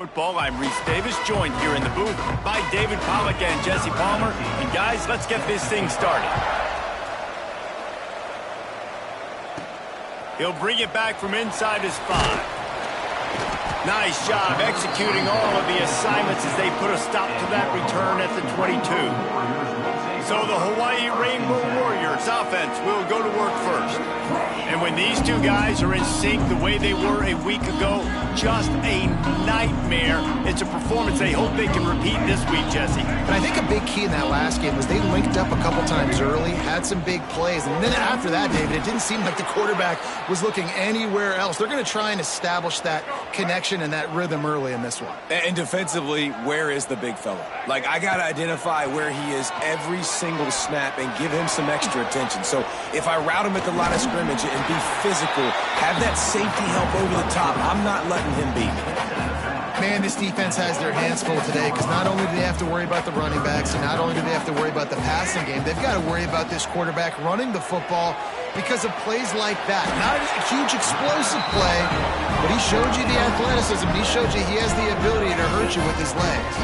Football, I'm Reese Davis, joined here in the booth by David Pollack and Jesse Palmer. And guys, let's get this thing started. He'll bring it back from inside his 5. Nice job executing all of the assignments as they put a stop to that return at the 22. So the Hawaii Rainbow Warriors offense will go to work first. And when these two guys are in sync the way they were a week ago, just a nightmare. It's a performance they hope they can repeat this week, Jesse. And I think a big key in that last game was they linked up a couple times early, had some big plays, and then after that, David, it didn't seem like the quarterback was looking anywhere else. They're going to try and establish that connection and that rhythm early in this one. And defensively, where is the big fella? Like, I got to identify where he is every single snap and give him some extra attention. So if I route him at the line of scrimmage and be physical, have that safety help over the top, I'm not letting him beat me. Man, this defense has their hands full today because not only do they have to worry about the running backs and not only do they have to worry about the passing game, they've got to worry about this quarterback running the football because of plays like that. Not a huge explosive play, but he showed you the athleticism. He showed you he has the ability to hurt you with his legs.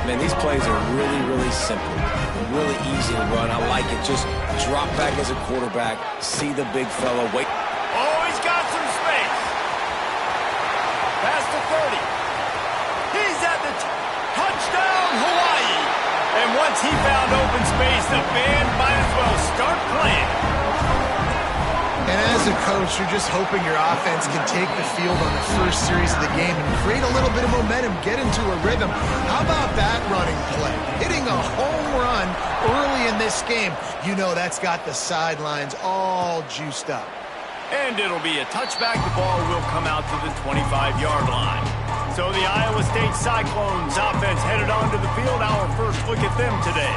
Man, these plays are really, really simple. Really easy to run. I like it. Just drop back as a quarterback, see the big fella, wait. Oh, he's got some space. Past the 30. He's at the touchdown, Hawaii. And once he found open space, the band might as well start playing. And as a coach, you're just hoping your offense can take the field on the first series of the game and create a little bit of momentum, get into a rhythm. How about that running play? Hitting a home run early in this game. You know that's got the sidelines all juiced up. And it'll be a touchback. The ball will come out to the 25-yard line. So the Iowa State Cyclones offense headed onto the field. Our first look at them today.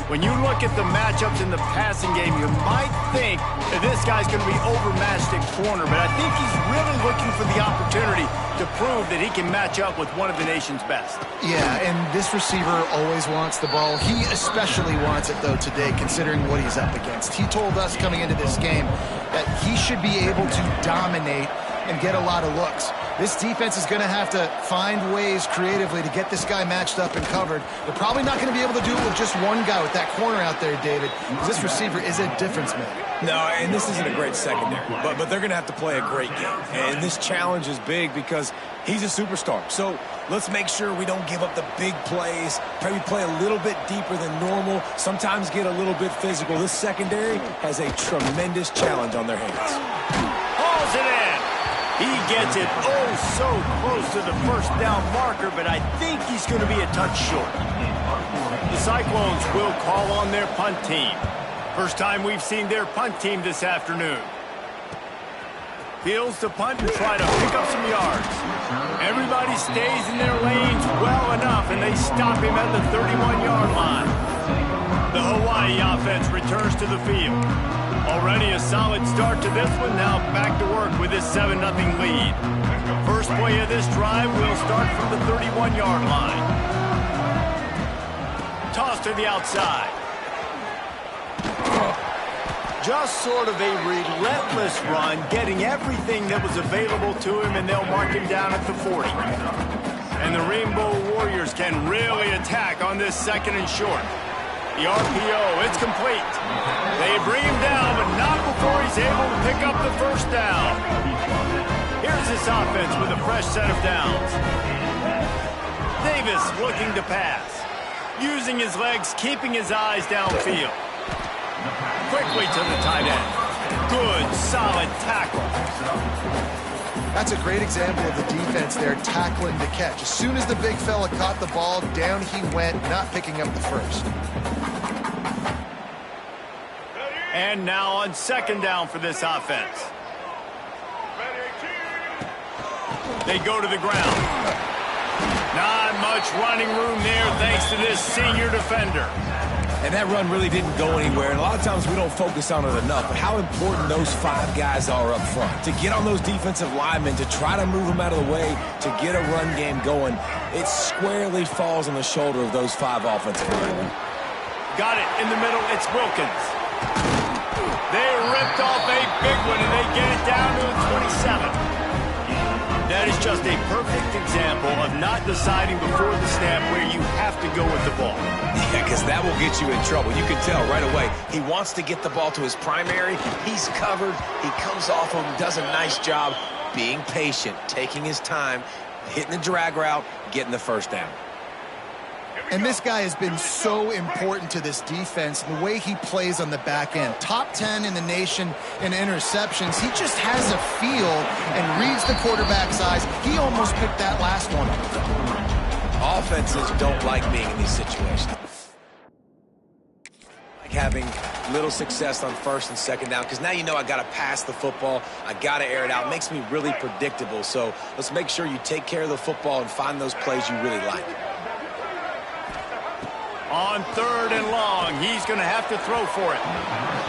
When you look at the matchups in the passing game, you might think that this guy's going to be overmatched at corner, but I think he's really looking for the opportunity to prove that he can match up with one of the nation's best. Yeah, and this receiver always wants the ball. He especially wants it, though, today, considering what he's up against. He told us coming into this game that he should be able to dominate and get a lot of looks. This defense is going to have to find ways creatively to get this guy matched up and covered. They're probably not going to be able to do it with just one guy with that corner out there, David. This receiver is a difference maker. No, and this isn't a great secondary, but they're going to have to play a great game. And this challenge is big because he's a superstar. So let's make sure we don't give up the big plays, maybe play a little bit deeper than normal, sometimes get a little bit physical. This secondary has a tremendous challenge on their hands. Hauls it in. He gets it oh so close to the first down marker, but I think he's going to be a touch short. The Cyclones will call on their punt team. First time we've seen their punt team this afternoon. Fields to punt and try to pick up some yards. Everybody stays in their lanes well enough, and they stop him at the 31-yard line. The Hawaii offense returns to the field. Already a solid start to this one. Now back to work with this 7-0 lead. First play of this drive will start from the 31-yard line. Toss to the outside. Just sort of a relentless run, getting everything that was available to him, and they'll mark him down at the 40. And the Rainbow Warriors can really attack on this second and short. The RPO, it's complete. They bring him down, but not before he's able to pick up the first down. Here's this offense with a fresh set of downs. Davis looking to pass. Using his legs, keeping his eyes downfield. Quickly to the tight end. Good, solid tackle. That's a great example of the defense there tackling the catch. As soon as the big fella caught the ball, down he went, not picking up the first. And now on second down for this offense. They go to the ground. Not much running room there thanks to this senior defender. And that run really didn't go anywhere. And a lot of times we don't focus on it enough. But how important those 5 guys are up front. To get on those defensive linemen, to try to move them out of the way, to get a run game going, it squarely falls on the shoulder of those 5 offensive linemen. Got it in the middle. It's Wilkins. They ripped off a big one, and they get it down to the 27. That is just a perfect example of not deciding before the snap where you have to go with the ball. Yeah, because that will get you in trouble. You can tell right away. He wants to get the ball to his primary. He's covered. He comes off him, does a nice job being patient, taking his time, hitting the drag route, getting the first down. And this guy has been so important to this defense, the way he plays on the back end. Top 10 in the nation in interceptions. He just has a feel and reads the quarterback's eyes. He almost picked that last one. Offenses don't like being in these situations. Like having little success on first and second down, because now you know I got to pass the football. I got to air it out. It makes me really predictable. So let's make sure you take care of the football and find those plays you really like. On 3rd and long, he's going to have to throw for it.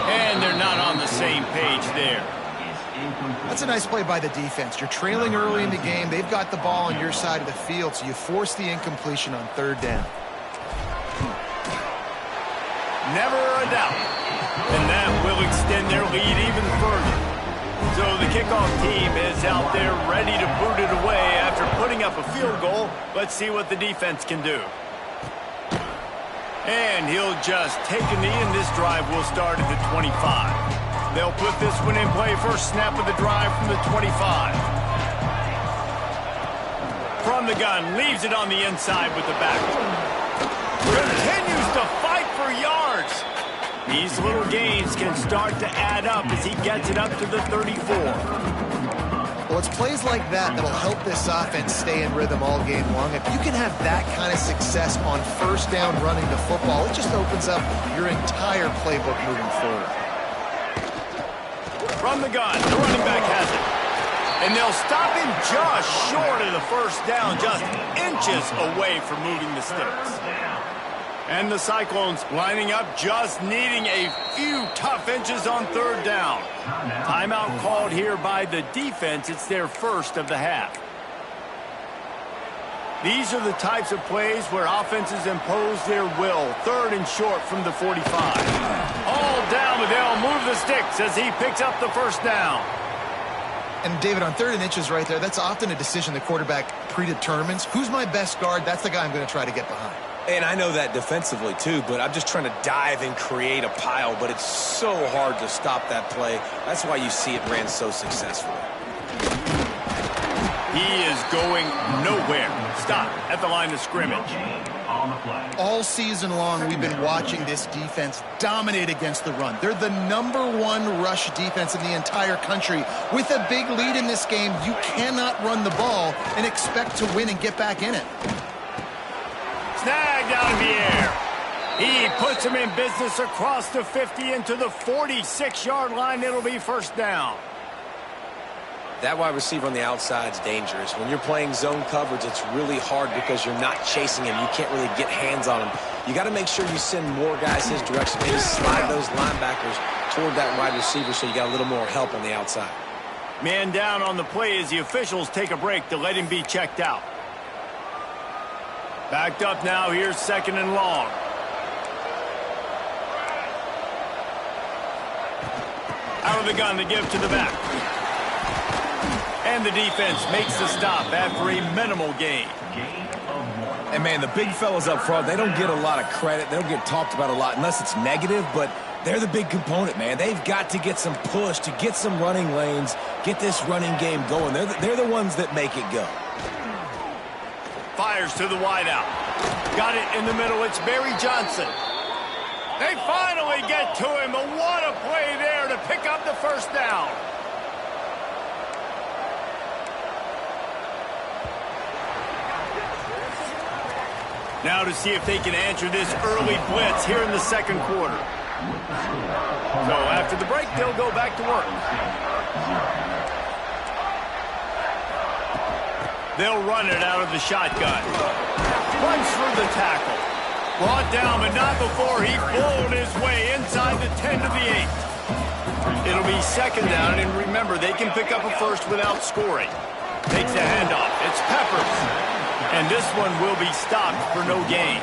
And they're not on the same page there. That's a nice play by the defense. You're trailing early in the game. They've got the ball on your side of the field, so you force the incompletion on 3rd down. Never a doubt. And that will extend their lead even further. So the kickoff team is out there ready to boot it away after putting up a field goal. Let's see what the defense can do. And he'll just take a knee, and this drive will start at the 25. They'll put this one in play. First snap of the drive from the 25. From the gun, leaves it on the inside with the back. Continues to fight for yards. These little gains can start to add up as he gets it up to the 34. Well, it's plays like that that'll help this offense stay in rhythm all game long. If you can have that kind of success on first down running the football, it just opens up your entire playbook moving forward. From the gun, the running back has it. And they'll stop him just short of the first down, just inches away from moving the sticks. And the Cyclones lining up, just needing a few tough inches on 3rd down. Timeout called here by the defense. It's their first of the half. These are the types of plays where offenses impose their will. 3rd and short from the 45. All down, but they'll move the sticks as he picks up the first down. And David, on 3rd and inches right there, that's often a decision the quarterback predetermines. Who's my best guard? That's the guy I'm going to try to get behind. And I know that defensively, too, but I'm just trying to dive and create a pile, but it's so hard to stop that play. That's why you see it ran so successfully. He is going nowhere. Stop at the line of scrimmage. All season long, we've been watching this defense dominate against the run. They're the #1 rush defense in the entire country. With a big lead in this game, you cannot run the ball and expect to win and get back in it. Snagged out of the air. He puts him in business across the 50 into the 46-yard line. It'll be first down. That wide receiver on the outside is dangerous. When you're playing zone coverage, it's really hard because you're not chasing him. You can't really get hands on him. You got to make sure you send more guys his direction. Maybe slide those linebackers toward that wide receiver so you got a little more help on the outside. Man down on the play as the officials take a break to let him be checked out. Backed up now. Here's 2nd and long. Out of the gun to give to the back. And the defense makes the stop after a minimal gain. And, man, the big fellas up front, they don't get a lot of credit. They don't get talked about a lot unless it's negative, but they're the big component, man. They've got to get some push, to get some running lanes, get this running game going. They're the ones that make it go. Fires to the wideout. Got it in the middle. It's Barry Johnson. They finally get to him, but what a play there to pick up the first down. Now to see if they can answer this early blitz here in the 2nd quarter. So after the break, they'll go back to work. They'll run it out of the shotgun. Runs through the tackle. Brought down, but not before he pulled his way inside the 10 to the 8. It'll be 2nd down, and remember, they can pick up a first without scoring. Takes the handoff. It's Peppers. And this one will be stopped for no gain.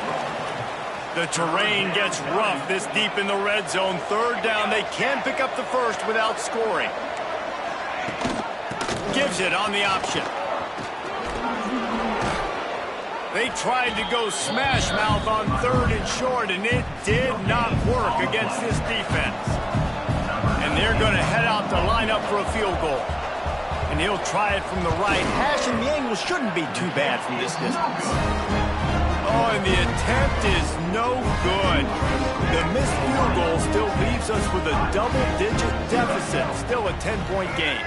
The terrain gets rough this deep in the red zone. 3rd down, they can pick up the first without scoring. Gives it on the option. They tried to go smash mouth on 3rd and short, and it did not work against this defense. And they're going to head out to line up for a field goal. And he'll try it from the right hash, and the angle shouldn't be too bad from this distance. Oh, and the attempt is no good. The missed field goal still leaves us with a double-digit deficit, still a 10-point game.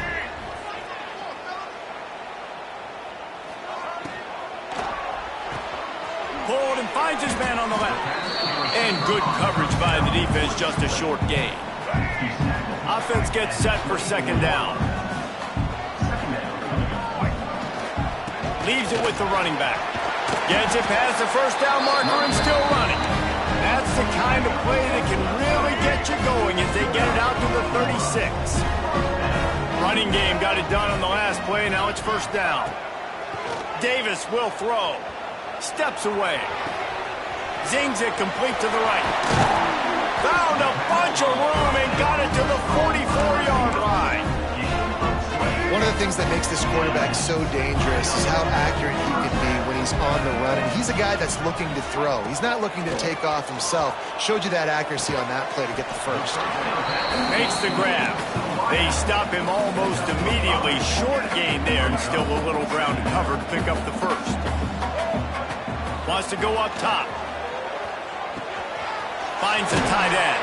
Pulled and finds his man on the left. And good coverage by the defense, just a short gain. Offense gets set for 2nd down. Leaves it with the running back. Gets it past the 1st down marker and still running. That's the kind of play that can really get you going as they get it out to the 36. Running game got it done on the last play. Now it's 1st down. Davis will throw. Steps away. Zings it complete to the right. Found a bunch of room and got it to the 44-yard line. One of the things that makes this quarterback so dangerous is how accurate he can be when he's on the run. And he's a guy that's looking to throw. He's not looking to take off himself. Showed you that accuracy on that play to get the first. Makes the grab. They stop him almost immediately. Short gain there and still a little ground to cover to pick up the first. Wants to go up top. Finds a tight end.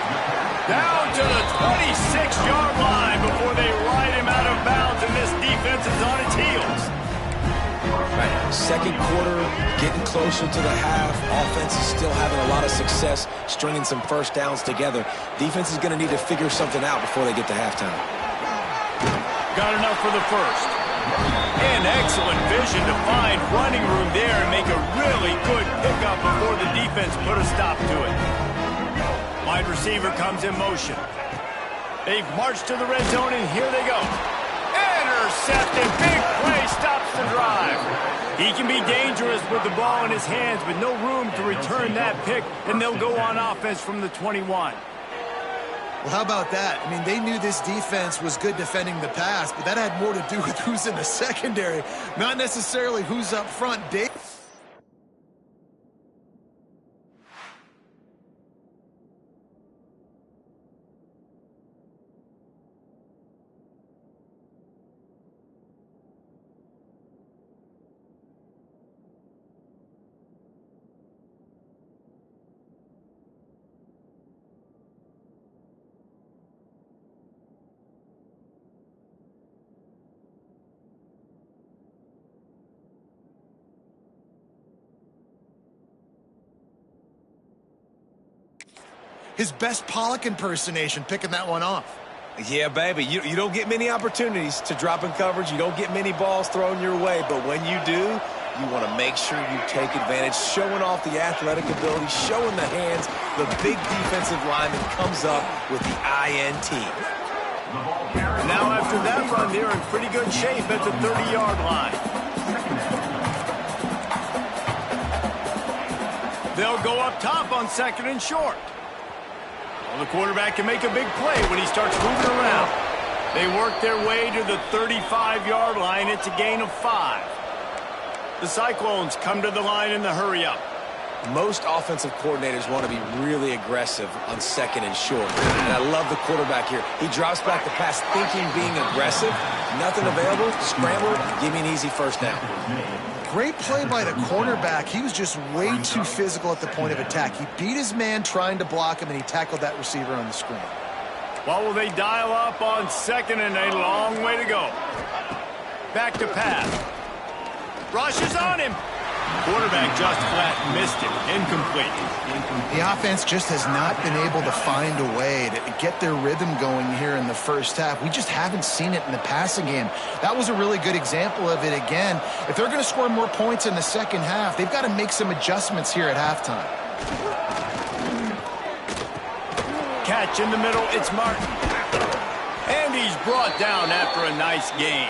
Down to the 26-yard line before they ride him out of bounds, and this defense is on its heels. Right. 2nd quarter, getting closer to the half. Offense is still having a lot of success stringing some 1st downs together. Defense is going to need to figure something out before they get to halftime. Got enough for the first. And excellent vision to find running room there and make a really good pickup before the defense put a stop to it. Wide receiver comes in motion. They've marched to the red zone, and here they go. Intercepted. Big play stops the drive. He can be dangerous with the ball in his hands, but no room to return that pick, and they'll go on offense from the 21. Well, how about that? I mean, they knew this defense was good defending the pass, but that had more to do with who's in the secondary, not necessarily who's up front. His best Pollock impersonation, picking that one off. Yeah, baby. You don't get many opportunities to drop in coverage. You don't get many balls thrown your way. But when you do, you want to make sure you take advantage, showing off the athletic ability, showing the hands. The big defensive lineman comes up with the INT. Now after that run, they're in pretty good shape at the 30-yard line. They'll go up top on 2nd and short. Well, the quarterback can make a big play when he starts moving around. They work their way to the 35-yard line. It's a gain of 5. The Cyclones come to the line in the hurry-up. Most offensive coordinators want to be really aggressive on 2nd and short. And I love the quarterback here. He drops back the pass thinking being aggressive. Nothing available. Scramble. Give me an easy 1st down. Great play by the cornerback. He was just way too physical at the point of attack. He beat his man trying to block him, and he tackled that receiver on the screen. Well, will they dial up on 2nd and a long way to go? Back to pass. Rushes on him. Quarterback just flat missed him. Incomplete. The offense just has not been able to find a way to get their rhythm going here in the first half. We just haven't seen it in the passing game. That was a really good example of it again. If they're going to score more points in the second half, they've got to make some adjustments here at halftime. Catch in the middle. It's Martin. And he's brought down after a nice gain.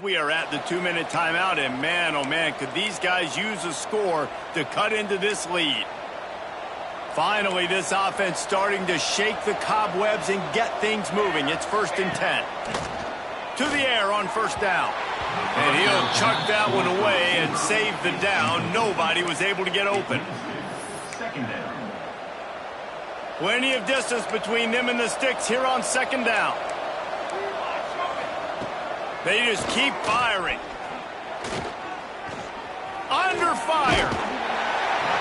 We are at the 2-minute timeout, and man, oh man, could these guys use a score to cut into this lead. Finally, this offense starting to shake the cobwebs and get things moving. It's 1st and 10. To the air on 1st down. And he'll chuck that one away and save the down. Nobody was able to get open. Plenty of distance between them and the sticks here on 2nd down. They just keep firing. Under fire.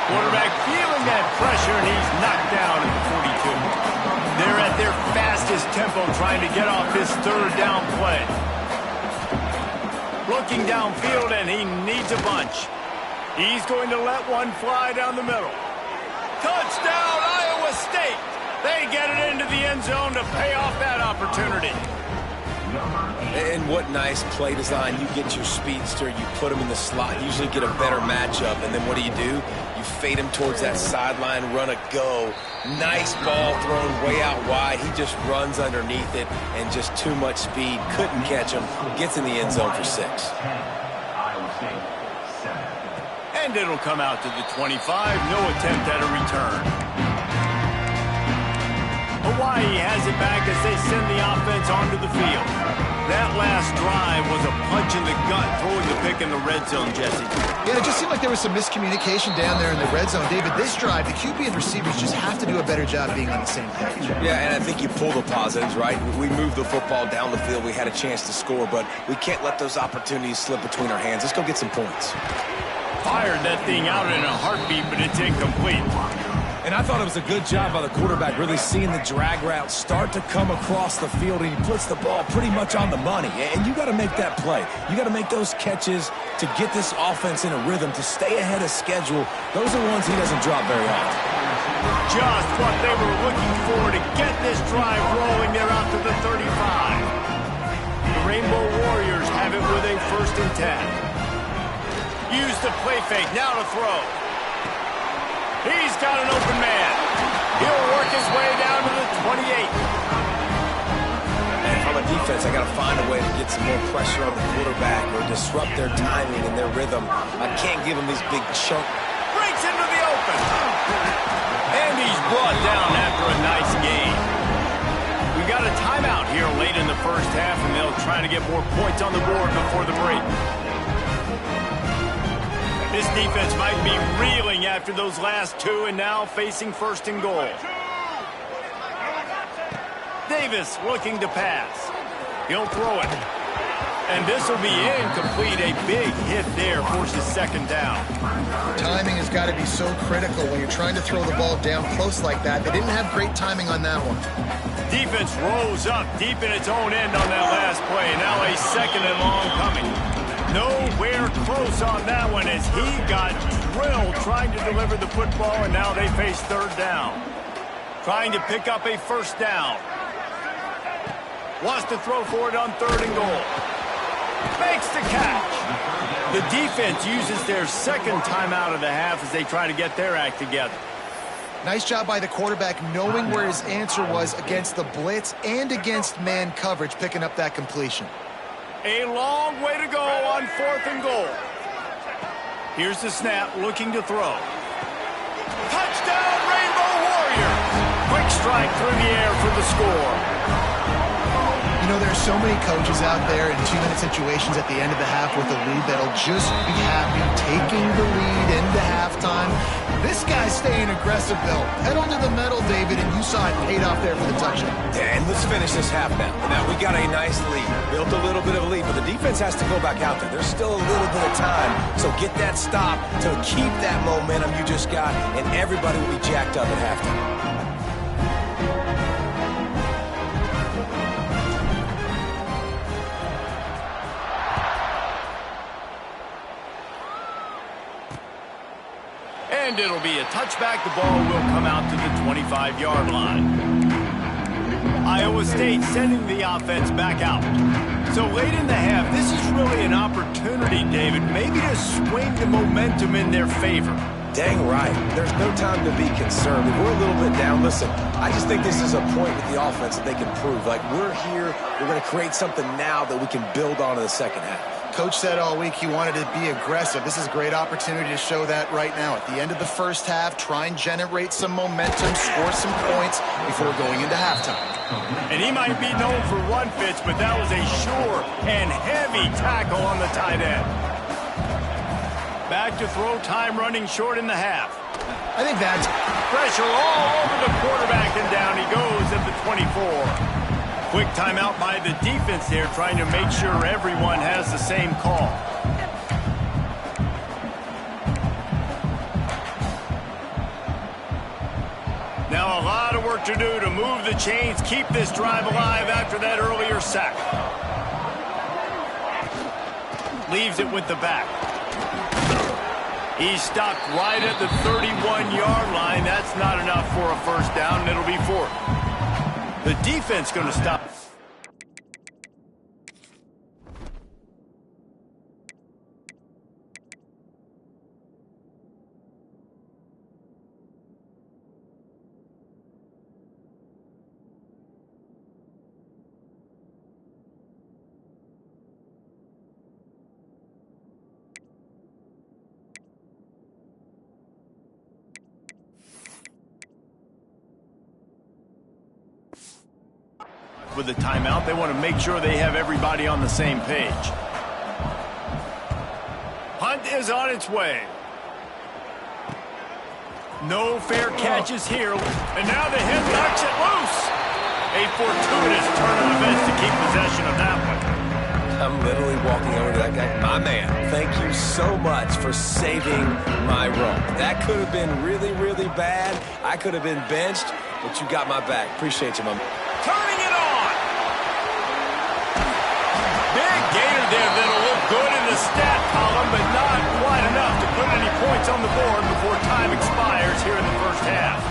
Quarterback feeling that pressure, and he's knocked down at the 42. They're at their fastest tempo trying to get off this 3rd down play. Looking downfield, and he needs a bunch. He's going to let one fly down the middle. Touchdown, Iowa State. They get it into the end zone to pay off that opportunity. And what nice play design. You get your speedster, you put him in the slot, usually get a better matchup, and then what do? You fade him towards that sideline, run a go. Nice ball thrown way out wide. He just runs underneath it, and just too much speed. Couldn't catch him. Gets in the end zone for 6. And it'll come out to the 25. No attempt at a return. Hawaii has it back as they send the offense onto the field. That last drive was a punch in the gut, throwing the pick in the red zone, Jesse. Yeah, it just seemed like there was some miscommunication down there in the red zone. David, this drive, the QB and receivers just have to do a better job being on the same page. Yeah, and I think you pull the positives, right? We moved the football down the field. We had a chance to score, but we can't let those opportunities slip between our hands. Let's go get some points. Fired that thing out in a heartbeat, but it's incomplete. And I thought it was a good job by the quarterback, really seeing the drag route start to come across the field, and he puts the ball pretty much on the money. And you got to make that play. You got to make those catches to get this offense in a rhythm, to stay ahead of schedule. Those are ones he doesn't drop very often. Just what they were looking for to get this drive rolling. They're out to the 35. The Rainbow Warriors have it with a 1st and 10. Use the play fake, now to throw. He's got an open man. He'll work his way down to the 28. And from a defense, I got to find a way to get some more pressure on the quarterback or disrupt their timing and their rhythm. I can't give them these big chunks. Breaks into the open. And he's brought down after a nice gain. We got a timeout here late in the 1st half, and they'll try to get more points on the board before the break. This defense might be reeling after those last 2 and now facing 1st and goal. Davis looking to pass. He'll throw it. And this will be incomplete. A big hit there forces 2nd down. Timing has got to be so critical when you're trying to throw the ball down close like that. They didn't have great timing on that one. Defense rose up deep in its own end on that last play. Now a 2nd and long coming. Nowhere close on that one as he got drilled trying to deliver the football, and now they face 3rd down. Trying to pick up a 1st down. Wants to throw for it on 3rd and goal. Makes the catch. The defense uses their 2nd timeout of the half as they try to get their act together. Nice job by the quarterback knowing where his answer was against the blitz and against man coverage, picking up that completion. A long way to go on 4th and goal. Here's the snap, looking to throw. Touchdown, Rainbow Warriors! Quick strike through the air for the score. You know, there's so many coaches out there in 2-minute situations at the end of the half with a lead that'll just be happy taking the lead into halftime. This guy's staying aggressive, though. Pedal to the metal, David, and you saw it paid off there for the touchdown. And let's finish this half now. Now, we got a nice lead. Built a little bit of a lead, but the defense has to go back out there. There's still a little bit of time. So get that stop to keep that momentum you just got, and everybody will be jacked up at halftime. And it'll be a touchback. The ball will come out to the 25-yard line. Iowa State sending the offense back out. So late in the half, this is really an opportunity, David, maybe to swing the momentum in their favor. Dang right. There's no time to be concerned. If we're a little bit down, listen, I just think this is a point with the offense that they can prove. Like, we're here, we're going to create something now that we can build on in the 2nd half. Coach said all week he wanted to be aggressive. This is a great opportunity to show that right now. At the end of the first half, try and generate some momentum, score some points before going into halftime. And he might be known for run fits, but that was a sure and heavy tackle on the tight end. Back to throw, time running short in the half. I think that's pressure all over the quarterback, and down he goes at the 24. Quick timeout by the defense there, trying to make sure everyone has the same call. Now a lot of work to do to move the chains, keep this drive alive after that earlier sack. Leaves it with the back. He's stopped right at the 31-yard line. That's not enough for a first down, and it'll be fourth. The defense going to stop. With the timeout, they want to make sure they have everybody on the same page. Hunt is on its way. No fair catches here. And now the head knocks it loose. A fortuitous turn of events to keep possession of that one. I'm literally walking over to that guy. My man, thank you so much for saving my run. That could have been really, really bad. I could have been benched, but you got my back. Appreciate you, my man. Turning it on. Big gainer there that'll look good in the stat column, but not quite enough to put any points on the board before time expires here in the first half.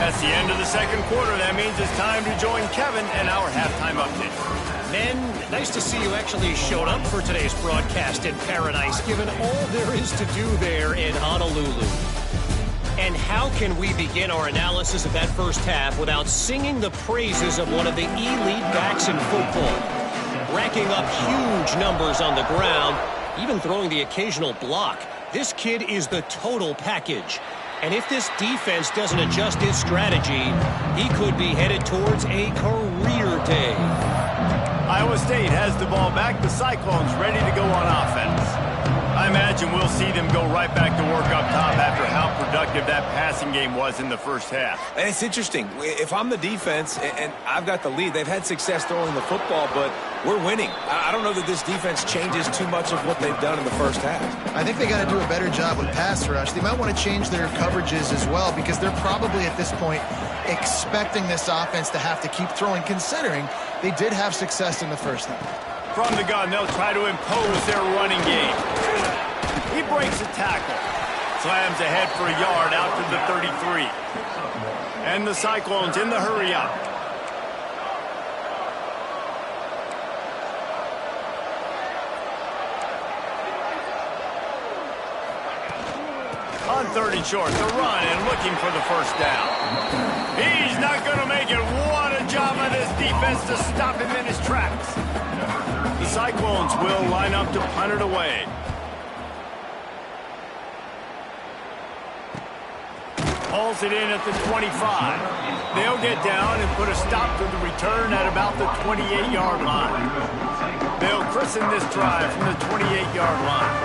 That's the end of the second quarter. That means it's time to join Kevin and our halftime update. Men, nice to see you actually showed up for today's broadcast in paradise, given all there is to do there in Honolulu. And how can we begin our analysis of that first half without singing the praises of one of the elite backs in football? Racking up huge numbers on the ground, even throwing the occasional block. This kid is the total package. And if this defense doesn't adjust its strategy, he could be headed towards a career day. Iowa State has the ball back. The Cyclones ready to go on offense. I imagine we'll see them go right back to work up top after how productive that passing game was in the first half. And it's interesting. If I'm the defense and I've got the lead, they've had success throwing the football, but we're winning. I don't know that this defense changes too much of what they've done in the first half. I think they got to do a better job with pass rush. They might want to change their coverages as well, because they're probably at this point expecting this offense to have to keep throwing, considering they did have success in the first half. From the gun, they'll try to impose their running game. He breaks a tackle. Slams ahead for a yard out to the 33. And the Cyclones in the hurry up. On third and short, the run and looking for the first down. He's not going to make it. What a job by this defense to stop him in his tracks. The Cyclones will line up to punt it away. Hauls it in at the 25. They'll get down and put a stop to the return at about the 28-yard line. They'll christen this drive from the 28-yard line.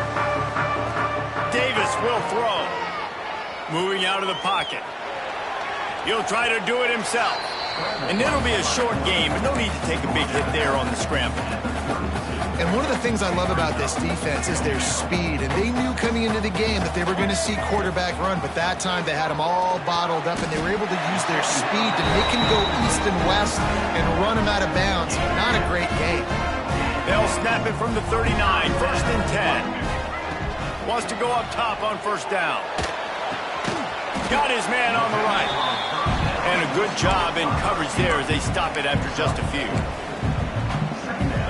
Davis will throw. Moving out of the pocket. He'll try to do it himself. And it'll be a short game, but no need to take a big hit there on the scramble. And one of the things I love about this defense is their speed. And they knew coming into the game that they were going to see quarterback run, but that time they had them all bottled up, and they were able to use their speed to make him go east and west and run him out of bounds. Not a great game. They'll snap it from the 39, first and 10. Wants to go up top on first down. Got his man on the right. And a good job in coverage there as they stop it after just a few.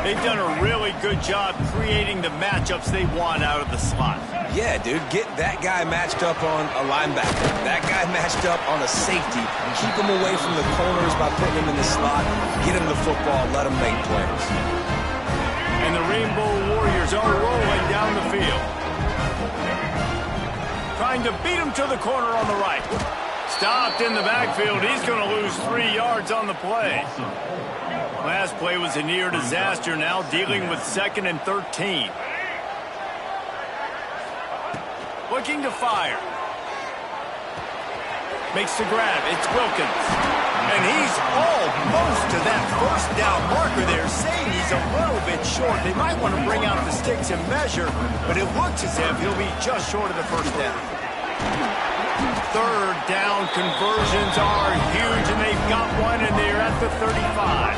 They've done a really good job creating the matchups they want out of the slot. Yeah, dude, get that guy matched up on a linebacker. That guy matched up on a safety. Keep him away from the corners by putting him in the slot. Get him the football. Let him make plays. And the Rainbow Warriors are rolling down the field. Trying to beat him to the corner on the right. Stopped in the backfield. He's going to lose 3 yards on the play. Last play was a near disaster. Now dealing with 2nd and 13. Looking to fire. Makes the grab. It's Wilkins. And he's almost to that first down marker there, saying he's a little bit short. They might want to bring out the sticks and measure, but it looks as if he'll be just short of the first down. 3rd down conversions are huge, and they've got one, and they're at the 35.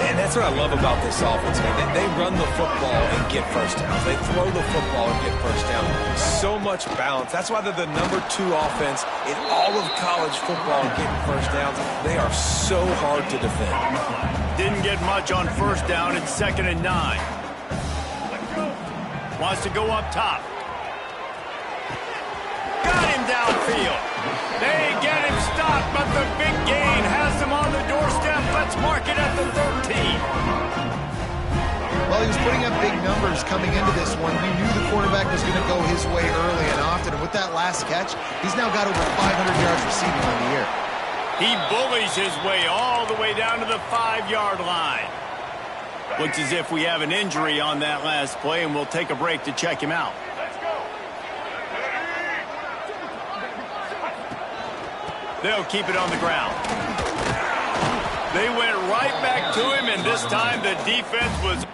And that's what I love about this offense, man. They run the football and get first downs. They throw the football and get first down. So much balance. That's why they're the #2 offense in all of college football and getting first downs. They are so hard to defend. Didn't get much on first down. It's 2nd and 9. Wants to go up top. Got him downfield. They get him stopped, but the big gain has him on the doorstep. Let's mark it at the 13. Well, he was putting up big numbers coming into this one. We knew the quarterback was going to go his way early and often. And with that last catch, he's now got over 500 yards receiving on the year. He bullies his way all the way down to the 5-yard line. Looks as if we have an injury on that last play, and we'll take a break to check him out. They'll keep it on the ground. They went right back to him, and this time the defense was...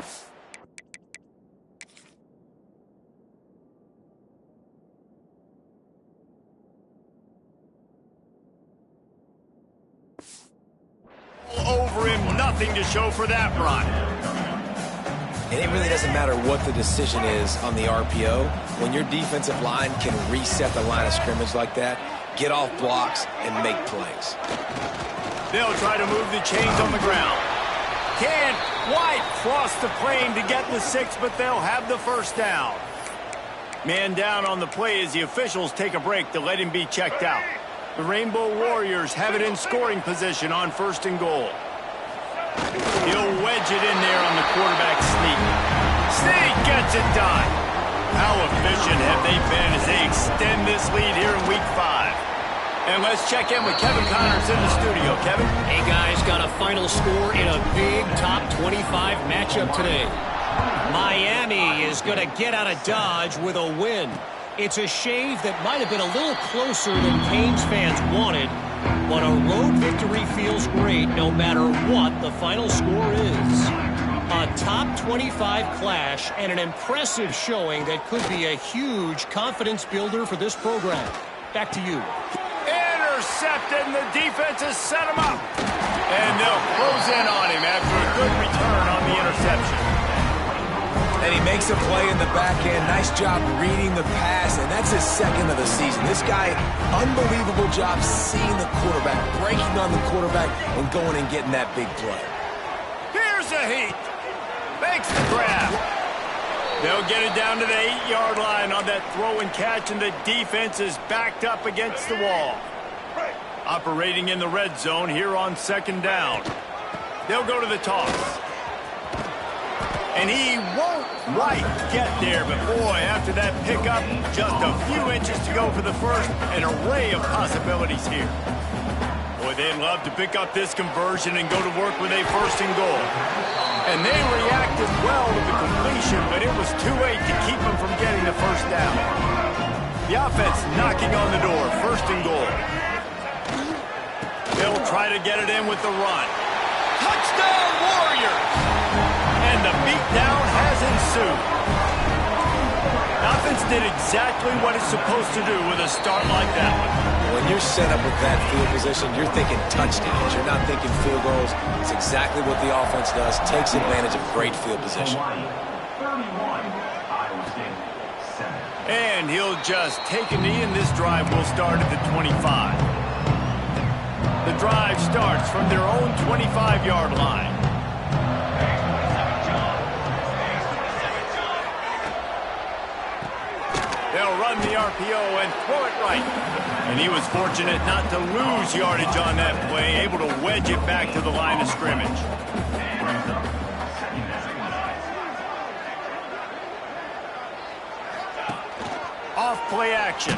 over him, nothing to show for that run. And it really doesn't matter what the decision is on the RPO. When your defensive line can reset the line of scrimmage like that, get off blocks, and make plays. They'll try to move the chains on the ground. Can't quite cross the plane to get the 6, but they'll have the first down. Man down on the play as the officials take a break to let him be checked out. The Rainbow Warriors have it in scoring position on 1st and goal. He'll wedge it in there on the quarterback sneak. Sneak gets it done. How efficient have they been as they extend this lead here in Week 5? And let's check in with Kevin Connors in the studio. Kevin? Hey, guys, got a final score in a big top 25 matchup today. Miami is going to get out of Dodge with a win. It's a shave that might have been a little closer than Canes fans wanted, but a road victory feels great no matter what the final score is. A top 25 clash and an impressive showing that could be a huge confidence builder for this program. Back to you. Intercepted, and the defense has set him up. And they'll close in on him after a good return on the interception. And he makes a play in the back end. Nice job reading the pass, and that's his 2nd of the season. This guy, unbelievable job seeing the quarterback, breaking on the quarterback, and going and getting that big play. Here's a heat. Makes the grab. They'll get it down to the 8-yard line on that throw and catch, and the defense is backed up against the wall. Operating in the red zone here on 2nd down. They'll go to the toss. And he won't quite get there, but boy, after that pickup, just a few inches to go for the first. An array of possibilities here. Boy, they'd love to pick up this conversion and go to work with a 1st and goal. And they reacted well to the completion, but it was too late to keep them from getting the first down. The offense knocking on the door, 1st and goal. They'll try to get it in with the run. Touchdown, Warriors! And the beatdown has ensued. Offense did exactly what it's supposed to do with a start like that one. When you're set up with that field position, you're thinking touchdowns. You're not thinking field goals. It's exactly what the offense does. Takes advantage of great field position. And he'll just take a knee, and this drive will start at the 25. The drive starts from their own 25-yard line. They'll run the RPO and throw it right. And he was fortunate not to lose yardage on that play, able to wedge it back to the line of scrimmage. Off play action.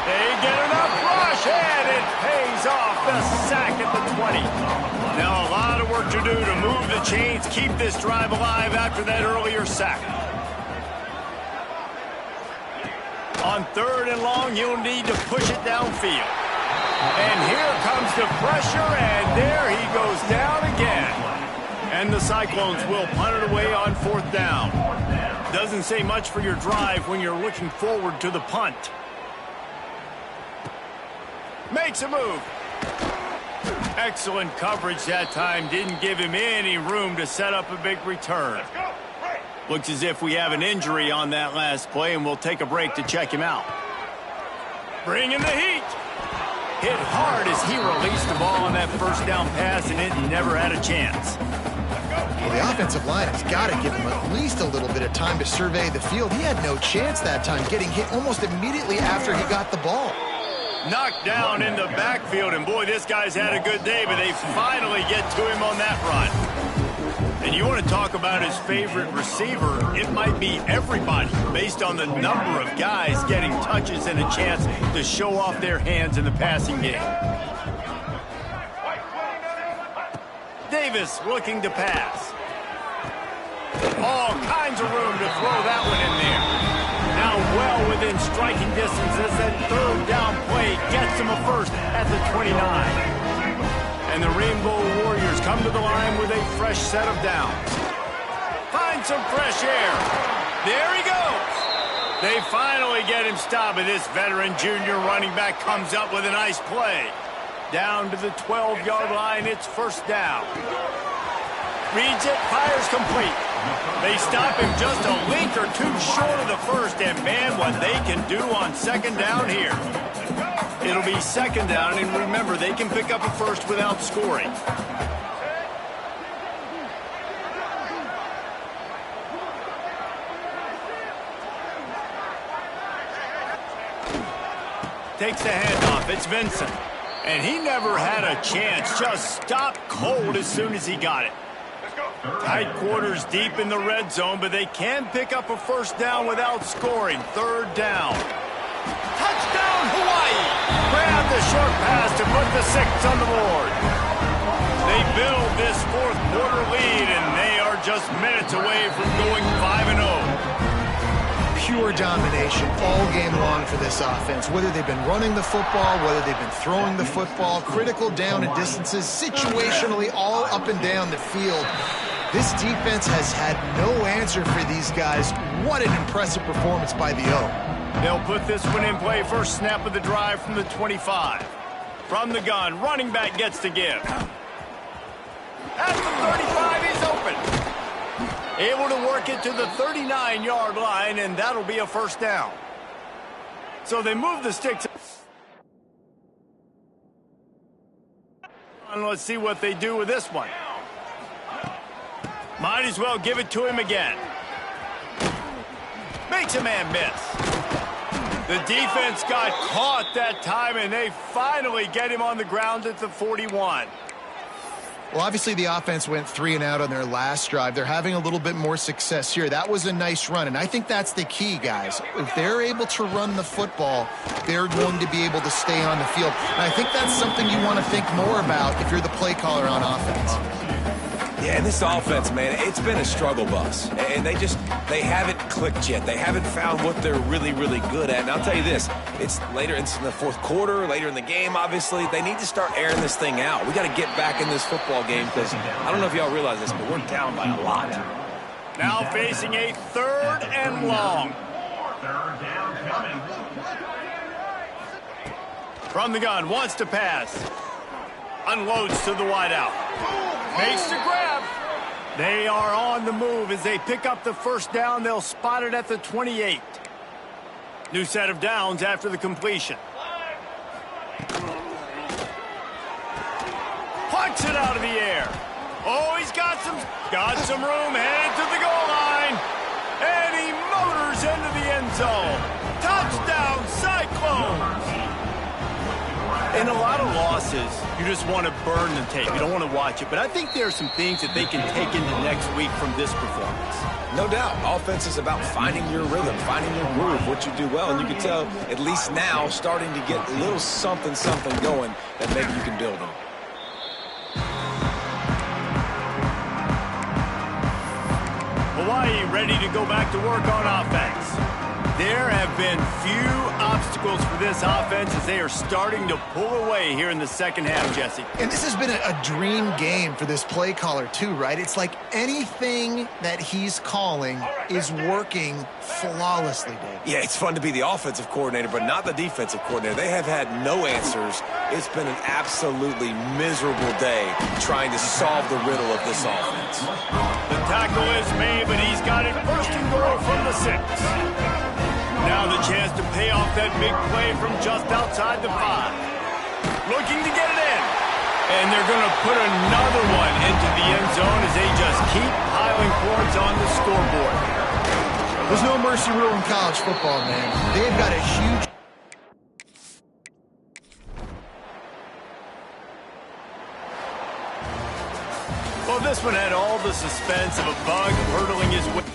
They get enough rush, and it pays off the sack at the 20. Now a lot of work to do to move the chains, keep this drive alive after that earlier sack. On 3rd and long, you'll need to push it downfield. And here comes the pressure, and there he goes down again. And the Cyclones will punt it away on 4th down. Doesn't say much for your drive when you're looking forward to the punt. Makes a move. Excellent coverage that time. Didn't give him any room to set up a big return. Looks as if we have an injury on that last play, and we'll take a break to check him out. Bring in the heat. Hit hard as he released the ball on that first down pass, and it never had a chance. Well, the offensive line has got to give him at least a little bit of time to survey the field. He had no chance that time, getting hit almost immediately after he got the ball. Knocked down in the backfield, and boy, this guy's had a good day, but they finally get to him on that run. And you want to talk about his favorite receiver, it might be everybody, based on the number of guys getting touches and a chance to show off their hands in the passing game. Davis looking to pass. All kinds of room to throw that one in there. Now well within striking distance as that 3rd down play gets him a first at the 29. And the Rainbow Warriors come to the line with a fresh set of downs. Find some fresh air. There he goes. They finally get him stopped, and this veteran junior running back comes up with a nice play. Down to the 12-yard line, it's 1st down. Reads it, fires complete. They stop him just a link or two short of the first, and man, what they can do on 2nd down here. It'll be 2nd down, and remember, they can pick up a first without scoring. Takes the handoff, it's Vincent. And he never had a chance, just stopped cold as soon as he got it. Tight quarters deep in the red zone, but they can pick up a first down without scoring. 3rd down. Touchdown, Hawaii! Grab the short pass to put the 6 on the board. They build this 4th quarter lead, and they are just minutes away from going 5-0. Pure domination all game long for this offense. Whether they've been running the football, whether they've been throwing the football, critical down and distances, situationally all up and down the field. This defense has had no answer for these guys. What an impressive performance by the O. They'll put this one in play. First snap of the drive from the 25. From the gun, running back gets to give. At the 35, he's open. Able to work it to the 39-yard line, and that'll be a first down. So they move the sticks. And let's see what they do with this one. Might as well give it to him again. Makes a man miss. The defense got caught that time, and they finally get him on the ground at the 41. Well, obviously the offense went 3 and out on their last drive. They're having a little bit more success here. That was a nice run, and I think that's the key, guys. If they're able to run the football, they're going to be able to stay on the field. And I think that's something you want to think more about if you're the play caller on offense. Yeah, and this offense, man, it's been a struggle bus. And they haven't clicked yet. They haven't found what they're really, really good at. And I'll tell you this, it's later in the 4th quarter, later in the game, obviously. They need to start airing this thing out. We got to get back in this football game because I don't know if y'all realize this, but we're down by a lot. Now facing a 3rd and long. From the gun, wants to pass. Unloads to the wideout. Makes the grab. They are on the move as they pick up the first down. They'll spot it at the 28. New set of downs after the completion. Punts it out of the air. Oh, he's got some room, headed to the goal line. And he motors into the end zone. losses, you just want to burn the tape. You don't want to watch it. But I think there are some things that they can take into next week from this performance. No doubt. Offense is about finding your rhythm, finding your groove, what you do well. And you can tell, at least now, starting to get a little something going that maybe you can build on. Hawaii ready to go back to work on offense. There have been few obstacles for this offense as they are starting to pull away here in the second half, Jesse. And this has been a dream game for this play caller too, right? It's like anything that he's calling is working flawlessly, Dave. Yeah, it's fun to be the offensive coordinator, but not the defensive coordinator. They have had no answers. It's been an absolutely miserable day trying to solve the riddle of this offense. The tackle is made, but he's got it first and goal from the 6. Now the chance to pay off that big play from just outside the 5. Looking to get it in. And they're going to put another one into the end zone as they just keep piling points on the scoreboard. There's no mercy rule in college football, man. They've got a huge... Well, this one had all the suspense of a bug hurtling his way.